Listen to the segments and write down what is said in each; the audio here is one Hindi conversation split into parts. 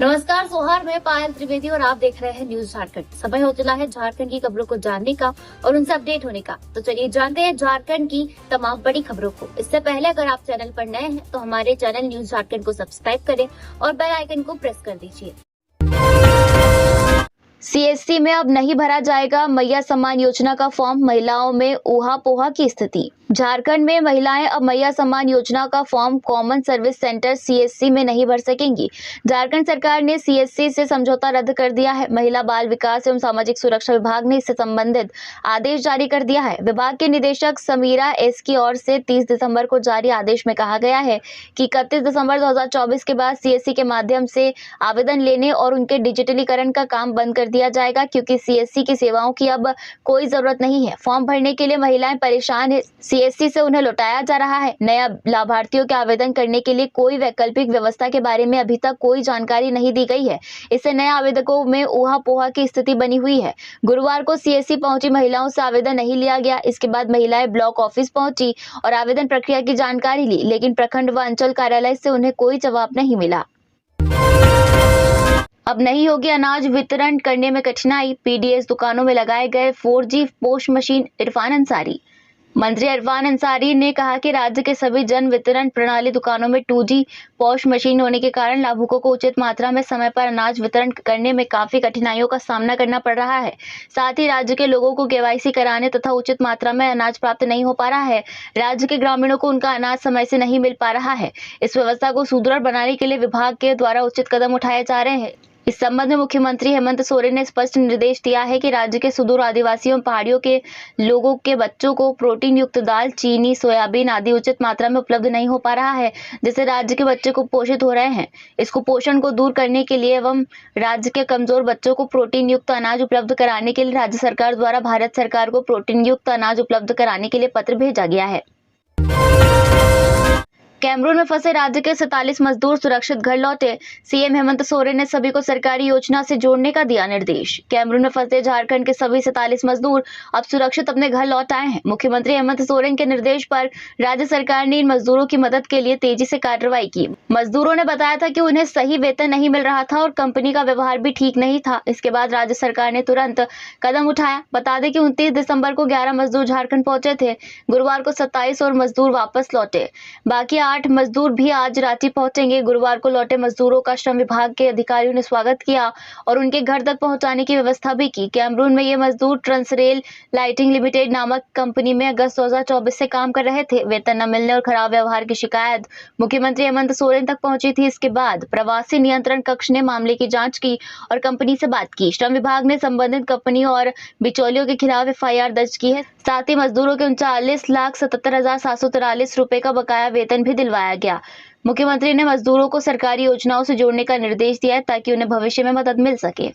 नमस्कार सोहार, मैं पायल त्रिवेदी और आप देख रहे हैं न्यूज झारखंड। समय हो चला है झारखंड की खबरों को जानने का और उनसे अपडेट होने का। तो चलिए जानते हैं झारखंड की तमाम बड़ी खबरों को। इससे पहले अगर आप चैनल पर नए हैं तो हमारे चैनल न्यूज झारखंड को सब्सक्राइब करें और बेल आइकन को प्रेस कर दीजिए। सीएससी में अब नहीं भरा जाएगा मैया सम्मान योजना का फॉर्म, महिलाओं में ऊहापोह की स्थिति। झारखंड में महिलाएं अब मैया सम्मान योजना का form common service centre CSC में नहीं भर सकेंगी। झारखंड सरकार ने सीएससी से समझौता रद्द कर दिया है। महिला बाल विकास एवं सामाजिक सुरक्षा विभाग ने इससे संबंधित आदेश जारी कर दिया है। विभाग के निदेशक समीरा एस की ओर से 30 दिसंबर को जारी आदेश में कहा गया है कि 31 दिसंबर 2024 के बाद सीएससी के माध्यम से आवेदन लेने और उनके डिजिटलीकरण का काम बंद कर दिया जाएगा, क्योंकि सीएससी की सेवाओं की अब कोई जरूरत नहीं है। फॉर्म भरने के लिए महिलाएं परेशान है। सीएससी से उन्हें लौटाया जा रहा है। नया लाभार्थियों के आवेदन करने के लिए कोई वैकल्पिक व्यवस्था के बारे में अभी तक कोई जानकारी नहीं दी गई है। इससे नए आवेदकों में ऊहापोह की स्थिति बनी हुई है। गुरुवार को सीएससी पहुंची महिलाओं से आवेदन नहीं लिया गया। इसके बाद महिलाएं ब्लॉक ऑफिस पहुंची और आवेदन प्रक्रिया की जानकारी ली, लेकिन प्रखंड व अंचल कार्यालय से उन्हें कोई जवाब नहीं मिला। अब नहीं होगी अनाज वितरण करने में कठिनाई, पीडीएस दुकानों में लगाए गए 4G post machine. Irfan Ansari. मंत्री इरफान अंसारी ने कहा कि राज्य के सभी जन वितरण प्रणाली दुकानों में 2G पोस्ट मशीन होने के कारण लाभुकों को उचित मात्रा में समय पर अनाज वितरण करने में काफी कठिनाइयों का सामना करना पड़ रहा है। साथ ही राज्य के लोगों को केवाईसी कराने तथा उचित मात्रा में अनाज प्राप्त नहीं हो पा रहा है। राज्य के ग्रामीणों को उनका अनाज समय से नहीं मिल पा रहा है। इस व्यवस्था को सुदृढ़ बनाने के लिए विभाग के द्वारा उचित कदम उठाए जा रहे हैं। इस संबंध में मुख्यमंत्री हेमंत सोरेन ने स्पष्ट निर्देश दिया है कि राज्य के सुदूर आदिवासियों पहाड़ियों के लोगों के बच्चों को प्रोटीन युक्त दाल, चीनी, सोयाबीन आदि उचित मात्रा में उपलब्ध नहीं हो पा रहा है, जिससे राज्य के बच्चे कुपोषित हो रहे हैं। इस कुपोषण को दूर करने के लिए एवं राज्य के कमजोर बच्चों को प्रोटीन युक्त अनाज उपलब्ध कराने के लिए राज्य सरकार द्वारा भारत सरकार को प्रोटीन युक्त अनाज उपलब्ध कराने के लिए पत्र भेजा गया है। कैमरून में फंसे राज्य के 47 मजदूर सुरक्षित घर लौटे। सीएम हेमंत सोरेन ने सभी को सरकारी योजना से जोड़ने का दिया निर्देश। कैमरून में फंसे झारखंड के सभी 47 मजदूर अब सुरक्षित अपने घर लौट आए हैं। मुख्यमंत्री हेमंत सोरेन के निर्देश पर राज्य सरकार ने इन मजदूरों की मदद के लिए तेजी से कार्रवाई की। मजदूरों ने बताया था कि उन्हें सही वेतन नहीं मिल रहा था और कंपनी का व्यवहार भी ठीक नहीं था। इसके बाद राज्य सरकार ने तुरंत कदम उठाया। बता दें कि 29 दिसंबर को 11 मजदूर झारखंड पहुंचे थे। गुरुवार को 27 और मजदूर वापस लौटे। बाकी 8 मजदूर भी आज रांची पहुंचेंगे। गुरुवार को लौटे मजदूरों का श्रम विभाग के अधिकारियों ने स्वागत किया और उनके घर तक पहुंचाने की व्यवस्था भी की। कैमरून में ये मजदूर ट्रांसरेल लाइटिंग लिमिटेड नामक कंपनी में अगस्त 2024 से काम कर रहे थे। वेतन न मिलने और खराब व्यवहार की शिकायत मुख्यमंत्री हेमंत सोरेन तक पहुंची थी। इसके बाद प्रवासी नियंत्रण कक्ष ने मामले की जाँच की और कंपनी से बात की। श्रम विभाग ने संबंधित कंपनी और बिचौलियों के खिलाफ FIR दर्ज की है। साथ ही मजदूरों के 39,77,743 रुपए का बकाया वेतन भी दिलवाया गया। मुख्यमंत्री ने मजदूरों को सरकारी योजनाओं से जोड़ने का निर्देश दिया है ताकि उन्हें भविष्य में मदद मिल सके।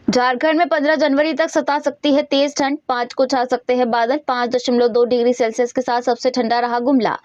झारखंड में 15 जनवरी तक सता सकती है तेज ठंड, 5 को छा सकते हैं बादल। 5.2 डिग्री सेल्सियस के साथ सबसे ठंडा रहा गुमला।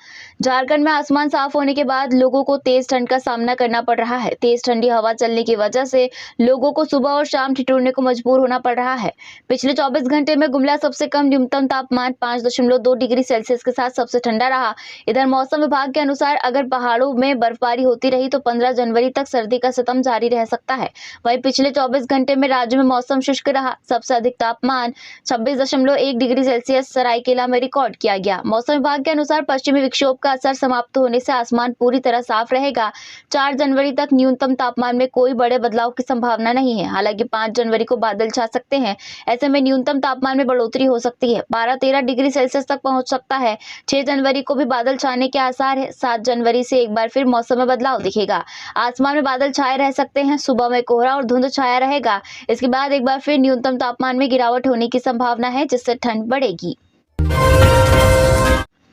झारखंड में आसमान साफ होने के बाद लोगों को तेज ठंड का सामना करना पड़ रहा है। तेज ठंडी हवा चलने की वजह से लोगों को सुबह और शाम ठिठुरने को मजबूर होना पड़ रहा है। पिछले 24 घंटे में गुमला सबसे कम न्यूनतम तापमान 5.2 डिग्री सेल्सियस के साथ सबसे ठंडा रहा। इधर मौसम विभाग के अनुसार अगर पहाड़ों में बर्फबारी होती रही तो 15 जनवरी तक सर्दी का सितम जारी रह सकता है। वहीं पिछले 24 घंटे में राज्य में मौसम शुष्क रहा। सबसे अधिक तापमान 26.1 डिग्री सेल्सियस सरायकेला में रिकॉर्ड किया गया। मौसम विभाग के अनुसार पश्चिमी विक्षोभ का असर समाप्त होने से आसमान पूरी तरह साफ रहेगा। 4 जनवरी तक न्यूनतम तापमान में कोई बड़े बदलाव की संभावना नहीं है। हालांकि 5 जनवरी को बादल छा सकते हैं। ऐसे में न्यूनतम तापमान में बढ़ोतरी हो सकती है, 12-13 डिग्री सेल्सियस तक पहुंच सकता है। 6 जनवरी को भी बादल छाने के आसार है। 7 जनवरी से एक बार फिर मौसम में बदलाव दिखेगा। आसमान में बादल छाए रह सकते हैं। सुबह में कोहरा और धुंध छाया रहेगा। इसके बाद एक बार फिर न्यूनतम तापमान में गिरावट होने की संभावना है, जिससे ठंड बढ़ेगी।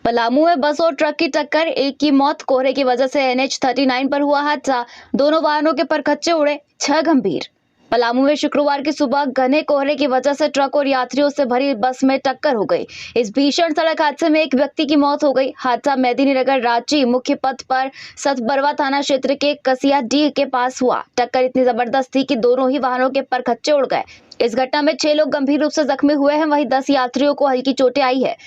पलामू में बस और ट्रक की टक्कर, एक की मौत। कोहरे की वजह से NH39 पर हुआ हादसा, दोनों वाहनों के परखच्चे उड़े, 6 गंभीर। पलामू में शुक्रवार की सुबह घने कोहरे की वजह से ट्रक और यात्रियों से भरी बस में टक्कर हो गई। इस भीषण सड़क हादसे में एक व्यक्ति की मौत हो गई। हादसा मेदिनीनगर रांची मुख्य पथ पर सतबरवा थाना क्षेत्र के कसियाडीह के पास हुआ। टक्कर इतनी जबरदस्त थी कि दोनों ही वाहनों के परखच्चे उड़ गए। इस घटना में 6 लोग गंभीर रूप से जख्मी हुए हैं, वहीं 10 यात्रियों को हल्की चोटें आई है।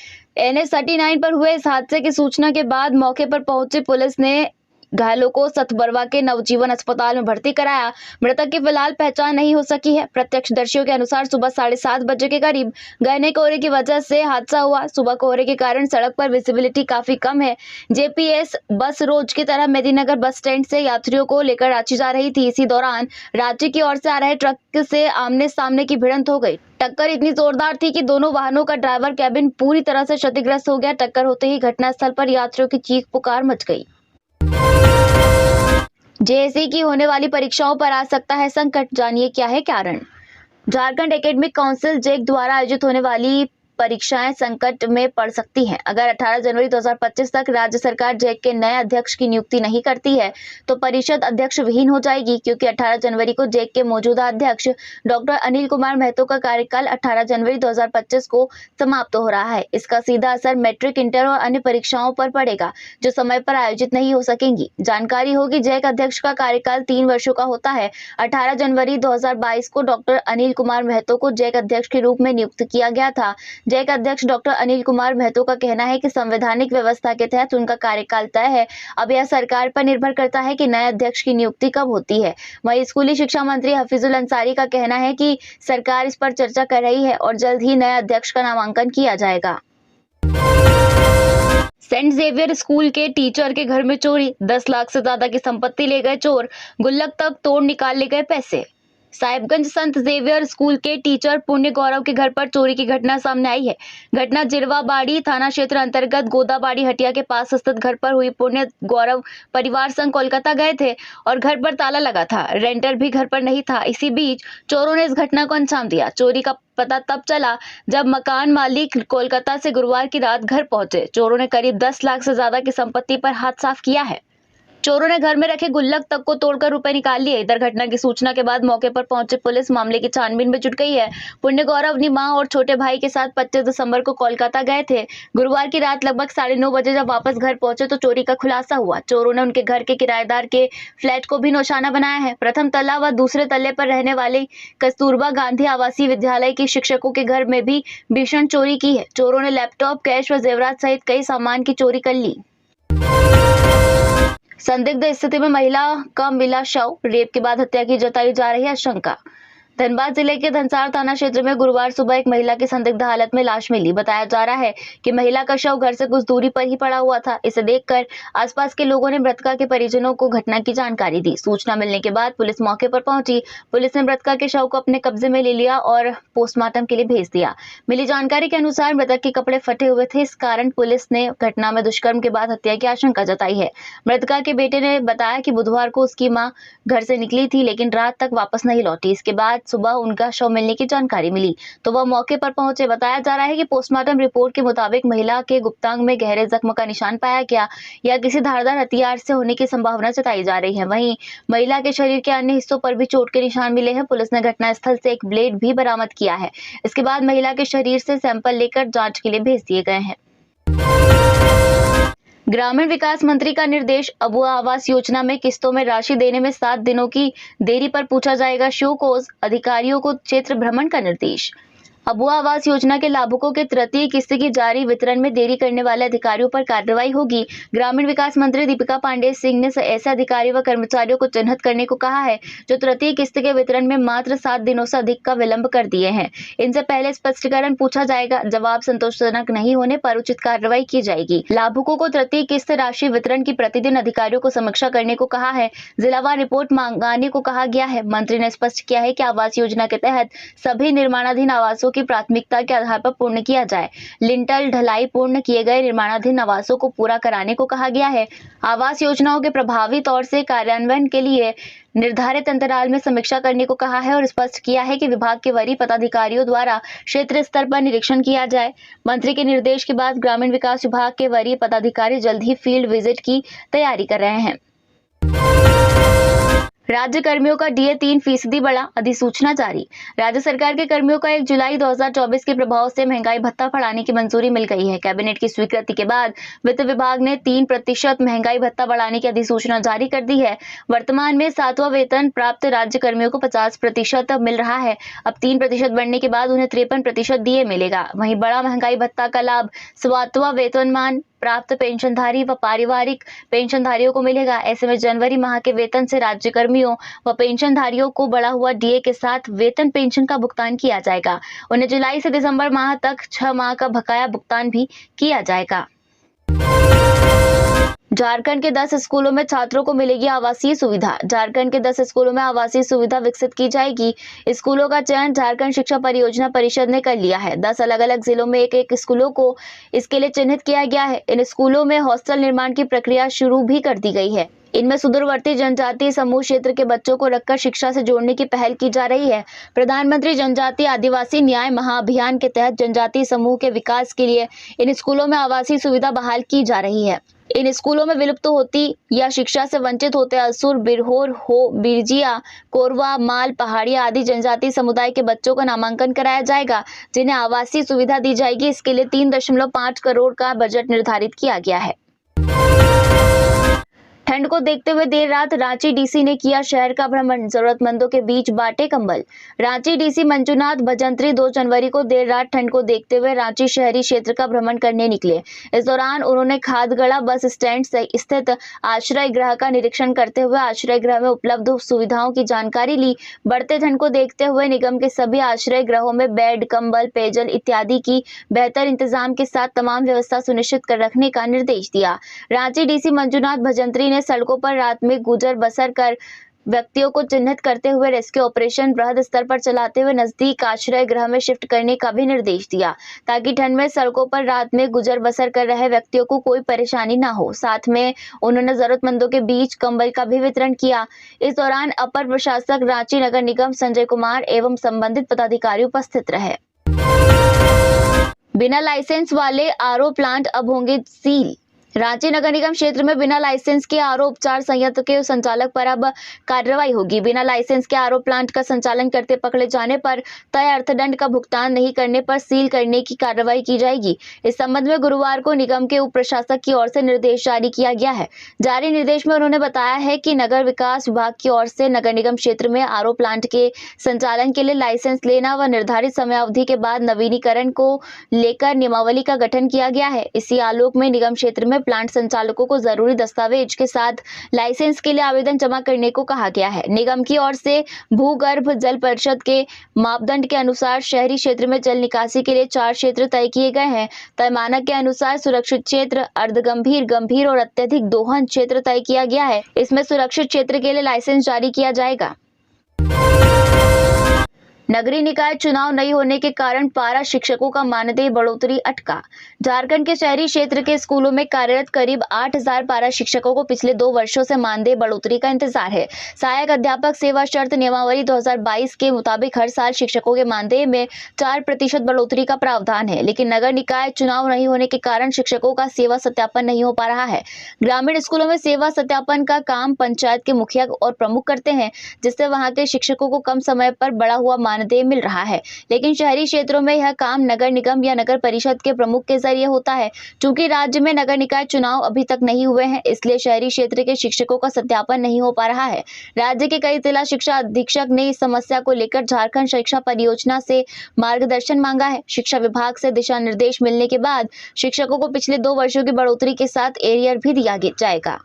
NH39 पर हुए इस हादसे की सूचना के बाद मौके पर पहुंची पुलिस ने घायलों को सतबरवा के नवजीवन अस्पताल में भर्ती कराया। मृतक की फिलहाल पहचान नहीं हो सकी है। प्रत्यक्षदर्शियों के अनुसार सुबह 7:30 बजे के करीब घने कोहरे की वजह से हादसा हुआ। सुबह कोहरे के कारण सड़क पर विजिबिलिटी काफी कम है। जेपीएस बस रोज की तरह मेदिनीनगर बस स्टैंड से यात्रियों को लेकर रांची जा रही थी। इसी दौरान रांची की ओर से आ रहे ट्रक से आमने सामने की भिड़ंत हो गई। टक्कर इतनी जोरदार थी कि दोनों वाहनों का ड्राइवर कैबिन पूरी तरह से क्षतिग्रस्त हो गया। टक्कर होते ही घटनास्थल पर यात्रियों की चीख पुकार मच गई। जेएसई की होने वाली परीक्षाओं पर आ सकता है संकट, जानिए क्या है कारण। झारखंड एकेडमिक काउंसिल जेक द्वारा आयोजित होने वाली परीक्षाएं संकट में पड़ सकती हैं। अगर 18 जनवरी 2025 तक राज्य सरकार जेक के नए अध्यक्ष की नियुक्ति नहीं करती है तो परिषद अध्यक्ष विहीन हो जाएगी, क्योंकि 18 जनवरी को जेक के मौजूदा अध्यक्ष डॉक्टर अनिल कुमार महतो का कार्यकाल 18 जनवरी 2025 को समाप्त हो रहा है। इसका सीधा असर मैट्रिक, इंटर और अन्य परीक्षाओं पर पड़ेगा जो समय पर आयोजित नहीं हो सकेंगी। जानकारी होगी, जेक अध्यक्ष का कार्यकाल 3 वर्षों का होता है। 18 जनवरी 2022 को डॉक्टर अनिल कुमार महतो को जेक अध्यक्ष के रूप में नियुक्त किया गया था। जेक अध्यक्ष डॉक्टर अनिल कुमार महतो का कहना है कि संवैधानिक व्यवस्था के तहत उनका कार्यकाल तय है। अब यह सरकार पर निर्भर करता है कि नए अध्यक्ष की नियुक्ति कब होती है। वहीं स्कूली शिक्षा मंत्री हफीजुल अंसारी का कहना है कि सरकार इस पर चर्चा कर रही है और जल्द ही नए अध्यक्ष का नामांकन किया जाएगा। सेंट जेवियर स्कूल के टीचर के घर में चोरी, 10 लाख से ज्यादा की संपत्ति ले गए चोर, गुल्लक तक तोड़ निकाल ले गए पैसे। साहिबगंज संत जेवियर स्कूल के टीचर पुण्य गौरव के घर पर चोरी की घटना सामने आई है। घटना जिरवाबाड़ी थाना क्षेत्र अंतर्गत गोदाबाड़ी हटिया के पास स्थित घर पर हुई। पुण्य गौरव परिवार संग कोलकाता गए थे और घर पर ताला लगा था। रेंटर भी घर पर नहीं था। इसी बीच चोरों ने इस घटना को अंजाम दिया। चोरी का पता तब चला जब मकान मालिक कोलकाता से गुरुवार की रात घर पहुंचे। चोरों ने करीब 10 लाख से ज्यादा की संपत्ति पर हाथ साफ किया है। चोरों ने घर में रखे गुल्लक तक को तोड़कर रुपए निकाल लिए। इधर घटना की सूचना के बाद मौके पर पहुंचे पुलिस मामले की छानबीन में जुट गई है। पुण्य गौरव अपनी मां और छोटे भाई के साथ 25 दिसंबर को कोलकाता गए थे। गुरुवार की रात लगभग 9:30 बजे जब वापस घर पहुंचे तो चोरी का खुलासा हुआ। चोरों ने उनके घर के किराएदार के फ्लैट को भी निशाना बनाया है। प्रथम तल्ला व दूसरे तल्ले पर रहने वाले कस्तूरबा गांधी आवासीय विद्यालय के शिक्षकों के घर में भी भीषण चोरी की है। चोरों ने लैपटॉप, कैश व जेवरात सहित कई सामान की चोरी कर ली। संदिग्ध स्थिति में महिला का मिला शव, रेप के बाद हत्या की जताई जा रही है आशंका। धनबाद जिले के धनसार थाना क्षेत्र में गुरुवार सुबह एक महिला की संदिग्ध हालत में लाश मिली। बताया जा रहा है कि महिला का शव घर से कुछ दूरी पर ही पड़ा हुआ था। इसे देखकर आसपास के लोगों ने मृतका के परिजनों को घटना की जानकारी दी। सूचना मिलने के बाद पुलिस मौके पर पहुंची। पुलिस ने मृतका के शव को अपने कब्जे में ले लिया और पोस्टमार्टम के लिए भेज दिया। मिली जानकारी के अनुसार मृतक के कपड़े फटे हुए थे। इस कारण पुलिस ने घटना में दुष्कर्म के बाद हत्या की आशंका जताई है। मृतका के बेटे ने बताया कि बुधवार को उसकी मां घर से निकली थी लेकिन रात तक वापस नहीं लौटी। इसके बाद सुबह उनका शव मिलने की जानकारी मिली तो वह मौके पर पहुंचे। बताया जा रहा है कि पोस्टमार्टम रिपोर्ट के मुताबिक महिला के गुप्तांग में गहरे जख्म का निशान पाया गया या किसी धारदार हथियार से होने की संभावना जताई जा रही है। वहीं महिला के शरीर के अन्य हिस्सों पर भी चोट के निशान मिले हैं। पुलिस ने घटनास्थल से एक ब्लेड भी बरामद किया है। इसके बाद महिला के शरीर से सैंपल लेकर जांच के लिए भेज दिए गए हैं। ग्रामीण विकास मंत्री का निर्देश, अबुआ आवास योजना में किस्तों में राशि देने में 7 दिनों की देरी पर पूछा जाएगा शो कॉज, अधिकारियों को क्षेत्र भ्रमण का निर्देश। अबुआ आवास योजना के लाभुकों के तृतीय किस्त की जारी वितरण में देरी करने वाले अधिकारियों पर कार्रवाई होगी। ग्रामीण विकास मंत्री दीपिका पांडेय सिंह ने ऐसे अधिकारी व कर्मचारियों को चिन्हित करने को कहा है जो तृतीय किस्त के वितरण में मात्र 7 दिनों से अधिक का विलंब कर दिए हैं। इनसे पहले स्पष्टीकरण पूछा जाएगा। जवाब संतोषजनक नहीं होने पर उचित कार्रवाई की जाएगी। लाभुकों को तृतीय किस्त राशि वितरण की प्रतिदिन अधिकारियों को समीक्षा करने को कहा है। जिलावार रिपोर्ट मांगाने को कहा गया है। मंत्री ने स्पष्ट किया है कि आवास योजना के तहत सभी निर्माणाधीन आवासों की प्राथमिकता के आधार पर पूर्ण किया जाए। लिंटल ढलाई पूर्ण किए गए निर्माणाधीन आवासों को पूरा कराने को कहा गया है। आवास योजनाओं के प्रभावी तौर से कार्यान्वयन के लिए निर्धारित अंतराल में समीक्षा करने को कहा है और स्पष्ट किया है कि विभाग के वरीय पदाधिकारियों द्वारा क्षेत्र स्तर पर निरीक्षण किया जाए। मंत्री के निर्देश के बाद ग्रामीण विकास विभाग के वरीय पदाधिकारी जल्द ही फील्ड विजिट की तैयारी कर रहे हैं। राज्य कर्मियों का डीए 3% बढ़ा, अधिसूचना जारी। राज्य सरकार के कर्मियों का 1 जुलाई 2024 के प्रभाव से महंगाई भत्ता बढ़ाने की मंजूरी मिल गई है। कैबिनेट की स्वीकृति के बाद वित्त विभाग ने 3% महंगाई भत्ता बढ़ाने की अधिसूचना जारी कर दी है। वर्तमान में 7वां वेतन प्राप्त राज्य कर्मियों को 50% मिल रहा है। अब 3% बढ़ने के बाद उन्हें 53% डीए मिलेगा। वहीं बड़ा महंगाई भत्ता का लाभ 7वां वेतनमान प्राप्त पेंशनधारी व पारिवारिक पेंशनधारियों को मिलेगा। ऐसे में जनवरी माह के वेतन से राज्य कर्मियों व पेंशनधारियों को बढ़ा हुआ डीए के साथ वेतन पेंशन का भुगतान किया जाएगा। उन्हें जुलाई से दिसंबर माह तक 6 माह का बकाया भुगतान भी किया जाएगा। झारखंड के 10 स्कूलों में छात्रों को मिलेगी आवासीय सुविधा। झारखंड के 10 स्कूलों में आवासीय सुविधा विकसित की जाएगी। स्कूलों का चयन झारखंड शिक्षा परियोजना परिषद ने कर लिया है। 10 अलग-अलग जिलों में एक स्कूलों को इसके लिए चिन्हित किया गया है। इन स्कूलों में हॉस्टल निर्माण की प्रक्रिया शुरू भी कर दी गई है। इनमें सुदूरवर्ती जनजातीय समूह क्षेत्र के बच्चों को रखकर शिक्षा से जोड़ने की पहल की जा रही है। प्रधानमंत्री जनजातीय आदिवासी न्याय महाअभियान के तहत जनजातीय समूह के विकास के लिए इन स्कूलों में आवासीय सुविधा बहाल की जा रही है। इन स्कूलों में विलुप्त होती या शिक्षा से वंचित होते असुर, बिरहोर, हो, बिरजिया, कोरवा, माल, पहाड़िया आदि जनजातीय समुदाय के बच्चों का नामांकन कराया जाएगा, जिन्हें आवासीय सुविधा दी जाएगी। इसके लिए 3.5 करोड़ का बजट निर्धारित किया गया है। ठंड को देखते हुए देर रात रांची डीसी ने किया शहर का भ्रमण, जरूरतमंदों के बीच बांटे कंबल। रांची डीसी मंजूनाथ भजंत्री 2 जनवरी को देर रात ठंड को देखते हुए रांची शहरी क्षेत्र का भ्रमण करने निकले। इस दौरान उन्होंने खादगड़ा बस स्टैंड स्थित आश्रय गृह का निरीक्षण करते हुए आश्रय गृह में उपलब्ध सुविधाओं की जानकारी ली। बढ़ते ठंड को देखते हुए निगम के सभी आश्रय गृहों में बेड, कंबल, पेयजल इत्यादि की बेहतर इंतजाम के साथ तमाम व्यवस्था सुनिश्चित कर रखने का निर्देश दिया। रांची डीसी मंजूनाथ भजंत्री ने सड़कों पर रात में गुजर बसर कर व्यक्तियों को चिन्हित करते हुए रेस्क्यू ऑपरेशन बृहद स्तर पर चलाते हुए नजदीक आश्रय गृह में शिफ्ट करने का भी निर्देश दिया, ताकि ठंड में सड़कों पर रात में गुजर बसर कर रहे व्यक्तियों को कोई परेशानी न हो। साथ में उन्होंने जरूरतमंदों के बीच कंबल का भी वितरण किया। इस दौरान अपर प्रशासक रांची नगर निगम संजय कुमार एवं संबंधित पदाधिकारी उपस्थित रहे। बिना लाइसेंस वाले आरओ प्लांट अब होंगे सील। रांची नगर निगम क्षेत्र में बिना लाइसेंस के आरओ उपचार संयंत्र के संचालक पर अब कार्रवाई होगी। बिना लाइसेंस के आरओ प्लांट का संचालन करते पकड़े जाने पर तय अर्थदंड का भुगतान नहीं करने पर सील करने की कार्रवाई की जाएगी। इस संबंध में गुरुवार को निगम के उप प्रशासक की ओर से निर्देश जारी किया गया है। जारी निर्देश में उन्होंने बताया है कि नगर विकास विभाग की ओर से नगर निगम क्षेत्र में आरओ प्लांट के संचालन के लिए लाइसेंस लेना व निर्धारित समय अवधि के बाद नवीनीकरण को लेकर नियमावली का गठन किया गया है। इसी आलोक में निगम क्षेत्र में प्लांट संचालकों को जरूरी दस्तावेज के साथ लाइसेंस के लिए आवेदन जमा करने को कहा गया है। निगम की ओर से भूगर्भ जल परिषद के मापदंड के अनुसार शहरी क्षेत्र में जल निकासी के लिए 4 क्षेत्र तय किए गए हैं। तय मानक के अनुसार सुरक्षित क्षेत्र, अर्धगंभीर, गंभीर और अत्यधिक दोहन क्षेत्र तय किया गया है। इसमें सुरक्षित क्षेत्र के लिए लाइसेंस जारी किया जाएगा। नगरीय निकाय चुनाव नहीं होने के कारण पारा शिक्षकों का मानदेय बढ़ोतरी अटका। झारखंड के शहरी क्षेत्र के स्कूलों में कार्यरत करीब 8000 पारा शिक्षकों को पिछले 2 वर्षों से मानदेय बढ़ोतरी का इंतजार है। सहायक अध्यापक सेवा शर्त नियमावली 2022 के मुताबिक हर साल शिक्षकों के मानदेय में 4% बढ़ोतरी का प्रावधान है, लेकिन नगर निकाय चुनाव नहीं होने के कारण शिक्षकों का सेवा सत्यापन नहीं हो पा रहा है। ग्रामीण स्कूलों में सेवा सत्यापन का काम पंचायत के मुखिया और प्रमुख करते हैं, जिससे वहां के शिक्षकों को कम समय पर बढ़ा हुआ मानदेय मिल रहा है। लेकिन शहरी क्षेत्रों में यह काम नगर निगम या नगर परिषद के प्रमुख के जरिए होता है। चूंकि राज्य में नगर निकाय चुनाव अभी तक नहीं हुए हैं, इसलिए शहरी क्षेत्र के शिक्षकों का सत्यापन नहीं हो पा रहा है। राज्य के कई जिला शिक्षा अधीक्षक ने इस समस्या को लेकर झारखंड शिक्षा परियोजना से मार्गदर्शन मांगा है। शिक्षा विभाग से दिशा निर्देश मिलने के बाद शिक्षकों को पिछले 2 वर्षों की बढ़ोतरी के साथ एरियर भी दिया जाएगा।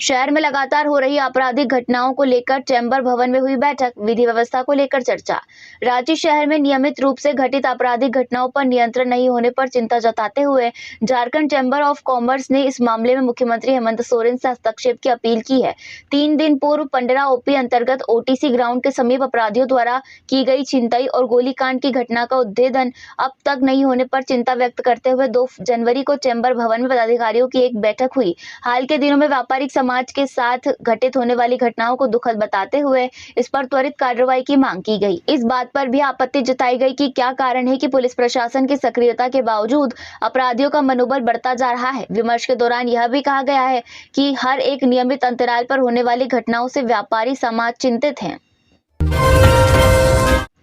शहर में लगातार हो रही आपराधिक घटनाओं को लेकर चैम्बर भवन में हुई बैठक, विधि व्यवस्था को लेकर चर्चा। रांची शहर में नियमित रूप से घटित आपराधिक घटनाओं पर नियंत्रण नहीं होने पर चिंता जताते हुए झारखंड चैम्बर ऑफ कॉमर्स ने इस मामले में मुख्यमंत्री हेमंत सोरेन से हस्तक्षेप की अपील की है। 3 दिन पूर्व पंडरा ओपी अंतर्गत ओटीसी ग्राउंड के समीप अपराधियों द्वारा की गई छिनतई और गोलीकांड की घटना का उद्भेदन अब तक नहीं होने पर चिंता व्यक्त करते हुए 2 जनवरी को चैम्बर भवन में पदाधिकारियों की एक बैठक हुई। हाल के दिनों में व्यापारिक समाज के साथ घटित होने वाली घटनाओं को दुखद बताते हुए इस पर त्वरित कार्रवाई की मांग की गई। इस बात पर भी आपत्ति जताई गई कि क्या कारण है कि पुलिस प्रशासन की सक्रियता के बावजूद अपराधियों का मनोबल बढ़ता जा रहा है। विमर्श के दौरान यह भी कहा गया है कि हर एक नियमित अंतराल पर होने वाली घटनाओं से व्यापारी समाज चिंतित है।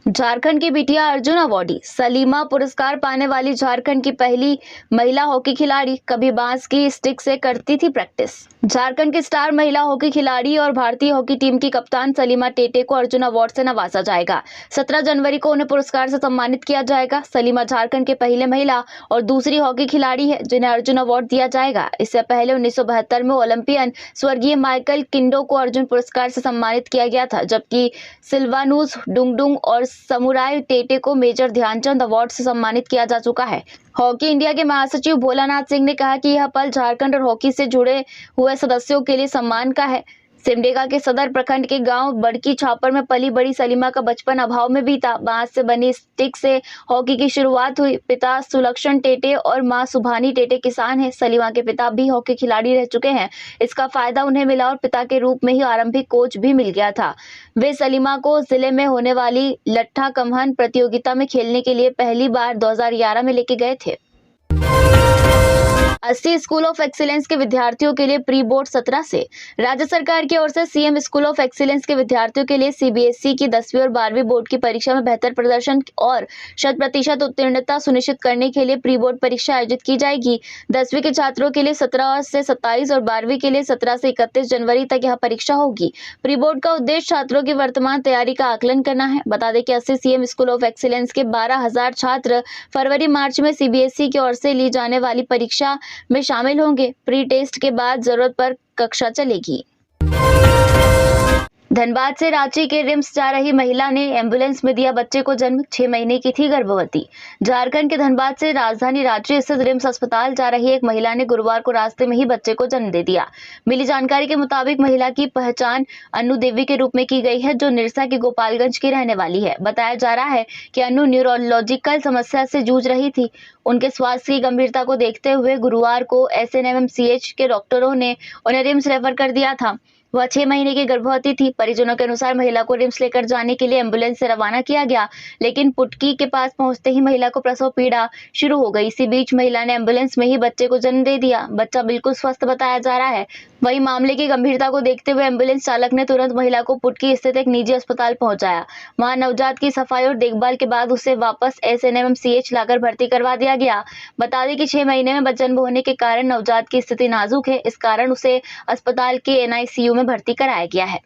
झारखंड की बिटिया अर्जुन अवॉर्डी सलीमा पुरस्कार पाने वाली झारखंड की पहली महिला हॉकी खिलाड़ी कभी बांस की स्टिक से करती थी प्रैक्टिस। झारखंड की स्टार महिला हॉकी खिलाड़ी और भारतीय हॉकी टीम की कप्तान सलीमा टेटे को अर्जुन अवार्ड से नवाजा जाएगा। 17 जनवरी को उन्हें पुरस्कार से सम्मानित किया जाएगा। सलीमा झारखंड के पहले महिला और दूसरी हॉकी खिलाड़ी है जिन्हें अर्जुन अवार्ड दिया जाएगा। इससे पहले 1972 में ओलंपियन स्वर्गीय माइकल किंडो को अर्जुन पुरस्कार से सम्मानित किया गया था, जबकि सिल्वानुस डुंगडुंग और समुराय टेटे को मेजर ध्यानचंद अवार्ड से सम्मानित किया जा चुका है। हॉकी इंडिया के महासचिव भोलानाथ सिंह ने कहा कि यह पल झारखंड और हॉकी से जुड़े हुए सदस्यों के लिए सम्मान का है। सिमडेगा के सदर प्रखंड के गांव बड़की छापर में पली बड़ी सलीमा का बचपन अभाव में बीता। बांस से बनी स्टिक से हॉकी की शुरुआत हुई। पिता सुलक्षण टेटे और मां सुभानी टेटे किसान हैं। सलीमा के पिता भी हॉकी खिलाड़ी रह चुके हैं। इसका फायदा उन्हें मिला और पिता के रूप में ही आरंभिक कोच भी मिल गया था। वे सलीमा को जिले में होने वाली लट्ठा कमहन प्रतियोगिता में खेलने के लिए पहली बार 2011 में लेके गए थे। 80 स्कूल ऑफ एक्सीलेंस के विद्यार्थियों के लिए प्री बोर्ड 17 से। राज्य सरकार की ओर से सीएम स्कूल ऑफ एक्सीलेंस के विद्यार्थियों के लिए सीबीएसई की 10वीं और 12वीं बोर्ड की परीक्षा में बेहतर प्रदर्शन और 100% उत्तीर्णता सुनिश्चित करने के लिए प्री बोर्ड परीक्षा आयोजित की जाएगी। 10वीं के छात्रों के लिए 17 से 27 और 12वीं के लिए 17 से 31 जनवरी तक यह परीक्षा होगी। प्री बोर्ड का उद्देश्य छात्रों की वर्तमान तैयारी का आकलन करना है। बता दें कि 80 सीएम स्कूल ऑफ एक्सीलेंस के 12,000 छात्र फरवरी-मार्च में सीबीएसई की ओर से ली जाने वाली परीक्षा में शामिल होंगे। प्री टेस्ट के बाद जरूरत पर कक्षा चलेगी। धनबाद से रांची के रिम्स जा रही महिला ने एम्बुलेंस में दिया बच्चे को जन्म। 6 महीने की थी गर्भवती। झारखंड के धनबाद से राजधानी रांची स्थित रिम्स अस्पताल जा रही एक महिला ने गुरुवार को रास्ते में ही बच्चे को जन्म दे दिया। मिली जानकारी के मुताबिक महिला की पहचान अन्नू देवी के रूप में की गई है, जो निरसा के गोपालगंज की रहने वाली है। बताया जा रहा है कि अन्नू न्यूरोलॉजिकल समस्या से जूझ रही थी। उनके स्वास्थ्य की गंभीरता को देखते हुए गुरुवार को एसएनएमएमसीएच के डॉक्टरों ने उन्हें रिम्स रेफर कर दिया था। वह 6 महीने की गर्भवती थी। परिजनों के अनुसार महिला को रिम्स लेकर जाने के लिए एम्बुलेंस से रवाना किया गया, लेकिन पुटकी के पास पहुंचते ही महिला को प्रसव पीड़ा शुरू हो गई। इसी बीच महिला ने एम्बुलेंस में ही बच्चे को जन्म दे दिया। बच्चा बिल्कुल स्वस्थ बताया जा रहा है। वहीं मामले की गंभीरता को देखते हुए एम्बुलेंस चालक ने तुरंत महिला को पुटकी स्थित एक निजी अस्पताल पहुंचाया। वहां नवजात की सफाई और देखभाल के बाद उसे वापस एसएनएमएमसीएच लाकर भर्ती करवा दिया गया। बता दें कि 6 महीने में जन्म होने के कारण नवजात की स्थिति नाजुक है। इस कारण उसे अस्पताल के एनआईसीयू में भर्ती कराया गया है।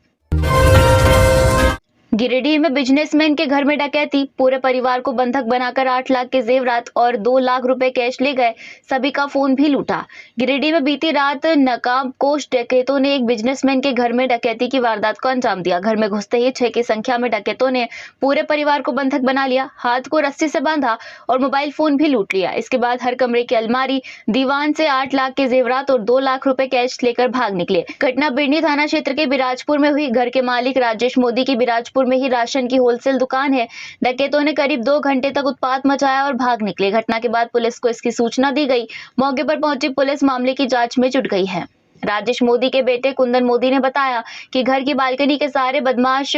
गिरिडीह में बिजनेसमैन के घर में डकैती। पूरे परिवार को बंधक बनाकर 8 लाख के जेवरात और 2 लाख रुपए कैश ले गए। सभी का फोन भी लूटा। गिरिडीह में बीती रात नकाबपोश डकैतों ने एक बिजनेसमैन के घर में डकैती की वारदात को अंजाम दिया। घर में घुसते ही 6 की संख्या में डकैतों ने पूरे परिवार को बंधक बना लिया, हाथ को रस्सी से बांधा और मोबाइल फोन भी लूट लिया। इसके बाद हर कमरे की अलमारी, दीवान से 8 लाख के जेवरात और 2 लाख रुपए कैश लेकर भाग निकले। घटना बिरनी थाना क्षेत्र के बिराजपुर में हुई। घर के मालिक राजेश मोदी की बिराजपुर में ही राशन की होलसेल दुकान है। डकैतों ने करीब 2 घंटे तक उत्पात मचाया और भाग निकले। घटना के बाद पुलिस को इसकी सूचना दी गई। मौके पर पहुंची पुलिस मामले की जांच में जुट गई है। राजेश मोदी के बेटे कुंदन मोदी ने बताया कि घर की बालकनी के सारे बदमाश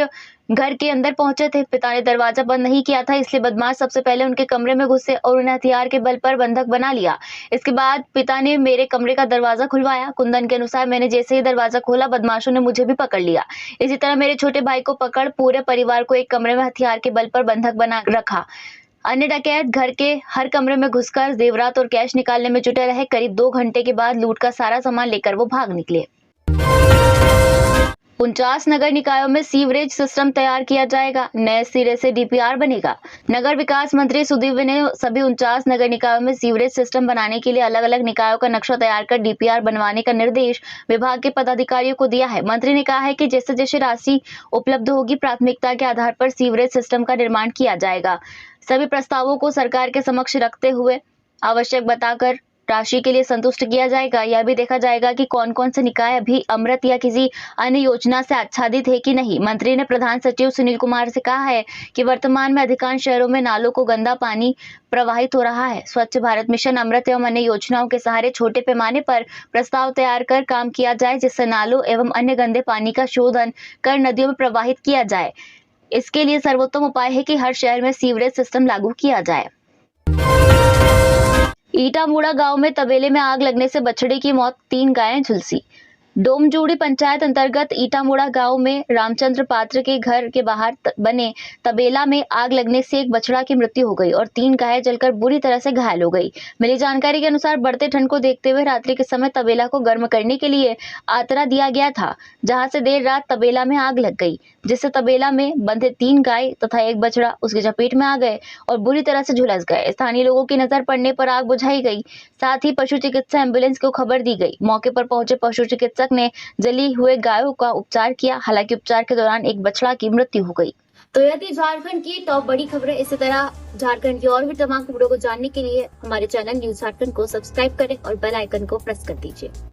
घर के अंदर पहुंचे थे। पिता ने दरवाजा बंद नहीं किया था, इसलिए बदमाश सबसे पहले उनके कमरे में घुसे और उन्हें हथियार के बल पर बंधक बना लिया। इसके बाद पिता ने मेरे कमरे का दरवाजा खुलवाया। कुंदन के अनुसार मैंने जैसे ही दरवाजा खोला, बदमाशों ने मुझे भी पकड़ लिया। इसी तरह मेरे छोटे भाई को पकड़ पूरे परिवार को एक कमरे में हथियार के बल पर बंधक बना रखा। अन्य डकैत घर के हर कमरे में घुसकर जेवरात और कैश निकालने में जुटे रहे। करीब 2 घंटे के बाद लूट का सारा सामान लेकर वो भाग निकले। 49 नगर निकायों में सीवरेज सिस्टम तैयार किया जाएगा। नए सिरे से डीपीआर बनेगा। नगर विकास मंत्री सुदीप ने सभी 49 नगर निकायों में सीवरेज सिस्टम बनाने के लिए अलग अलग निकायों का नक्शा तैयार कर डीपीआर बनवाने का निर्देश विभाग के पदाधिकारियों को दिया है। मंत्री ने कहा है कि जैसे जैसे राशि उपलब्ध होगी, प्राथमिकता के आधार पर सीवरेज सिस्टम का निर्माण किया जाएगा। सभी प्रस्तावों को सरकार के समक्ष रखते हुए आवश्यक बताकर राशि के लिए संतुष्ट किया जाएगा। यह भी देखा जाएगा कि कौन कौन से निकाय अभी अमृत या किसी अन्य योजना से आच्छादित है कि नहीं। मंत्री ने प्रधान सचिव सुनील कुमार से कहा है कि वर्तमान में अधिकांश शहरों में नालों को गंदा पानी प्रवाहित हो रहा है। स्वच्छ भारत मिशन, अमृत एवं अन्य योजनाओं के सहारे छोटे पैमाने पर प्रस्ताव तैयार कर काम किया जाए, जिससे नालों एवं अन्य गंदे पानी का शोधन कर नदियों में प्रवाहित किया जाए। इसके लिए सर्वोत्तम उपाय है कि हर शहर में सीवरेज सिस्टम लागू किया जाए। ईटामुड़ा गांव में तबेले में आग लगने से बछड़े की मौत, 3 गायें झुलसी। डोमजूड़ी पंचायत अंतर्गत ईटामुड़ा गांव में रामचंद्र पात्र के घर के बाहर बने तबेला में आग लगने से एक बछड़ा की मृत्यु हो गई और 3 गायें जलकर बुरी तरह से घायल हो गई। मिली जानकारी के अनुसार बढ़ते ठंड को देखते हुए रात्रि के समय तबेला को गर्म करने के लिए आतरा दिया गया था, जहां से देर रात तबेला में आग लग गई, जिससे तबेला में बंधे 3 गाय तथा एक बछड़ा उसकी चपेट में आ गए और बुरी तरह से झुलस गए। स्थानीय लोगों की नजर पड़ने पर आग बुझाई गई, साथ ही पशु चिकित्सा एम्बुलेंस को खबर दी गई। मौके पर पहुंचे पशु चिकित्सक ने जली हुए गायों का उपचार किया। हालांकि उपचार के दौरान एक बछड़ा की मृत्यु हो गई। तो यह थी झारखंड की टॉप बड़ी खबरें। इसी तरह झारखंड की और भी तमाम खबरों को जानने के लिए हमारे चैनल न्यूज झारखंड को सब्सक्राइब करें और बेल आइकन को प्रेस कर दीजिए।